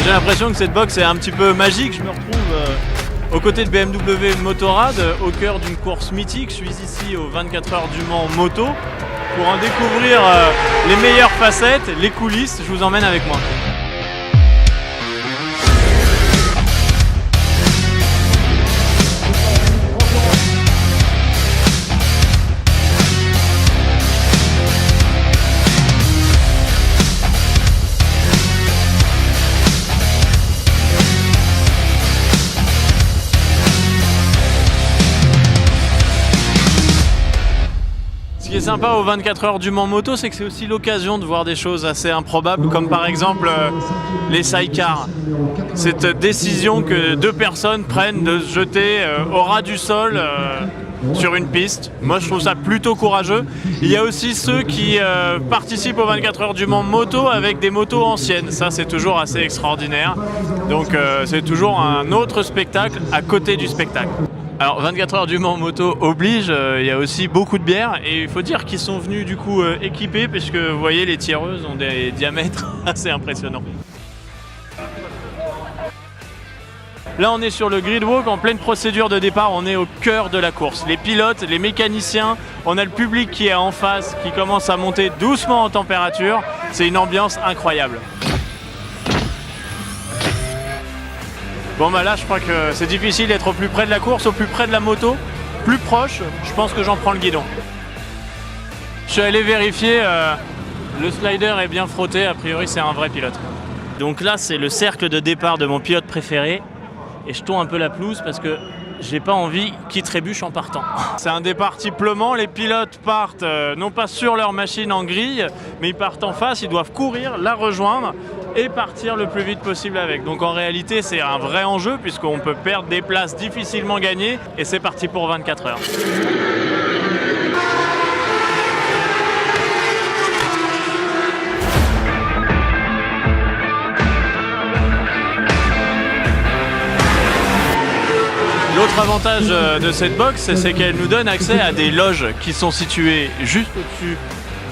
J'ai l'impression que cette box est un petit peu magique. Je me retrouve aux côtés de BMW Motorrad, au cœur d'une course mythique. Je suis ici aux 24 heures du Mans moto pour en découvrir les meilleures facettes, les coulisses. Je vous emmène avec moi. Ce qui est sympa aux 24 heures du Mans moto, c'est que c'est aussi l'occasion de voir des choses assez improbables, comme par exemple les sidecars. Cette décision que deux personnes prennent de se jeter au ras du sol sur une piste. Moi, je trouve ça plutôt courageux. Il y a aussi ceux qui participent aux 24 heures du Mans moto avec des motos anciennes. Ça, c'est toujours assez extraordinaire. Donc, c'est toujours un autre spectacle à côté du spectacle. Alors 24 heures du Mans moto oblige, il y a aussi beaucoup de bières et il faut dire qu'ils sont venus du coup équipés puisque vous voyez les tireuses ont des diamètres assez impressionnants. Là on est sur le grid walk en pleine procédure de départ, on est au cœur de la course. Les pilotes, les mécaniciens, on a le public qui est en face, qui commence à monter doucement en température. C'est une ambiance incroyable. Bon bah là je crois que c'est difficile d'être au plus près de la course, au plus près de la moto, plus proche, je pense que j'en prends le guidon. Je suis allé vérifier, le slider est bien frotté, a priori c'est un vrai pilote. Donc là c'est le cercle de départ de mon pilote préféré et je tourne un peu la pelouse parce que j'ai pas envie qu'il trébuche en partant. C'est un départ type Le Mans, les pilotes partent non pas sur leur machine en grille, mais ils partent en face, ils doivent courir, la rejoindre et partir le plus vite possible avec. Donc en réalité c'est un vrai enjeu puisqu'on peut perdre des places difficilement gagnées et c'est parti pour 24 heures. L'autre avantage de cette box, c'est qu'elle nous donne accès à des loges qui sont situées juste au-dessus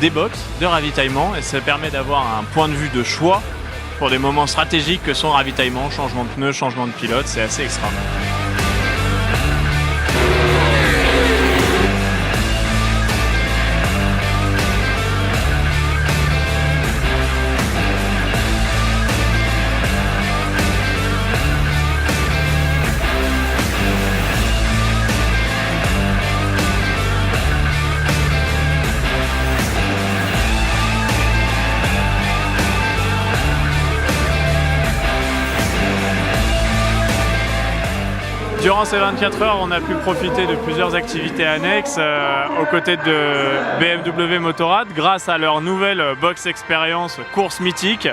des box de ravitaillement et ça permet d'avoir un point de vue de choix pour des moments stratégiques que sont ravitaillement, changement de pneus, changement de pilote, c'est assez extra. Durant ces 24 heures, on a pu profiter de plusieurs activités annexes aux côtés de BMW Motorrad grâce à leur nouvelle box expérience course mythique.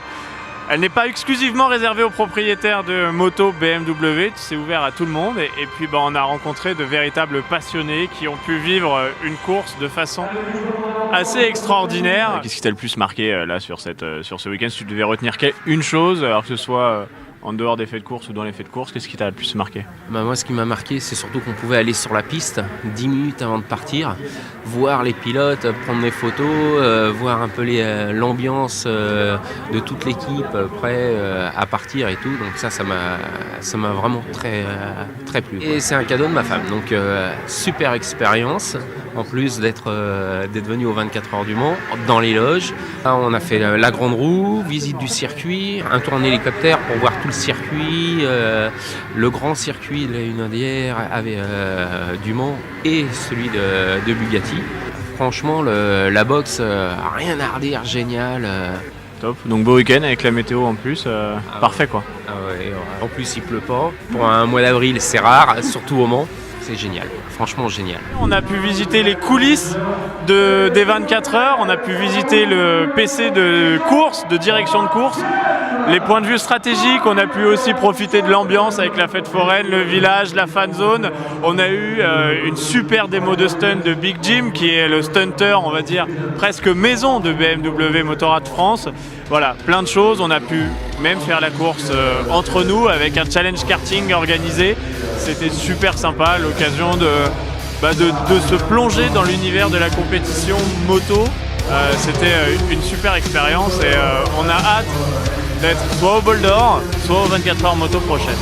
Elle n'est pas exclusivement réservée aux propriétaires de motos BMW, c'est ouvert à tout le monde et puis on a rencontré de véritables passionnés qui ont pu vivre une course de façon assez extraordinaire. Qu'est-ce qui t'a le plus marqué là sur ce week-end? Si tu devais retenir une chose, alors que ce soit en dehors des faits de course ou dans les faits de course, qu'est-ce qui t'a le plus marqué? Moi, ce qui m'a marqué, c'est surtout qu'on pouvait aller sur la piste 10 minutes avant de partir, voir les pilotes, prendre des photos, voir un peu l'ambiance de toute l'équipe prêt à partir et tout. Donc ça m'a vraiment très plu. Et c'est un cadeau de ma femme. Donc super expérience. En plus d'être venu aux 24 heures du Mans, dans les loges. Là, on a fait la grande roue, visite du circuit, un tour en hélicoptère pour voir tout le circuit, le grand circuit de la Hunaudière avec du Mans et celui de Bugatti. Franchement, la boxe, rien à redire, génial. top. Donc beau week-end avec la météo en plus, parfait quoi. Ah ouais, en plus il pleut pas. Pour un mois d'avril c'est rare, surtout au Mans. C'est génial, franchement génial. On a pu visiter les coulisses des 24 heures, on a pu visiter le PC de course, de direction de course, les points de vue stratégiques, on a pu aussi profiter de l'ambiance avec la fête foraine, le village, la fan zone. On a eu une super démo de stunt de Big Jim qui est le stunter, on va dire, presque maison de BMW Motorrad France. Voilà, plein de choses, on a pu même faire la course entre nous avec un challenge karting organisé. C'était super sympa, l'occasion de se plonger dans l'univers de la compétition moto. C'était une super expérience et on a hâte d'être soit au Bol d'Or, soit aux 24 heures moto prochaines.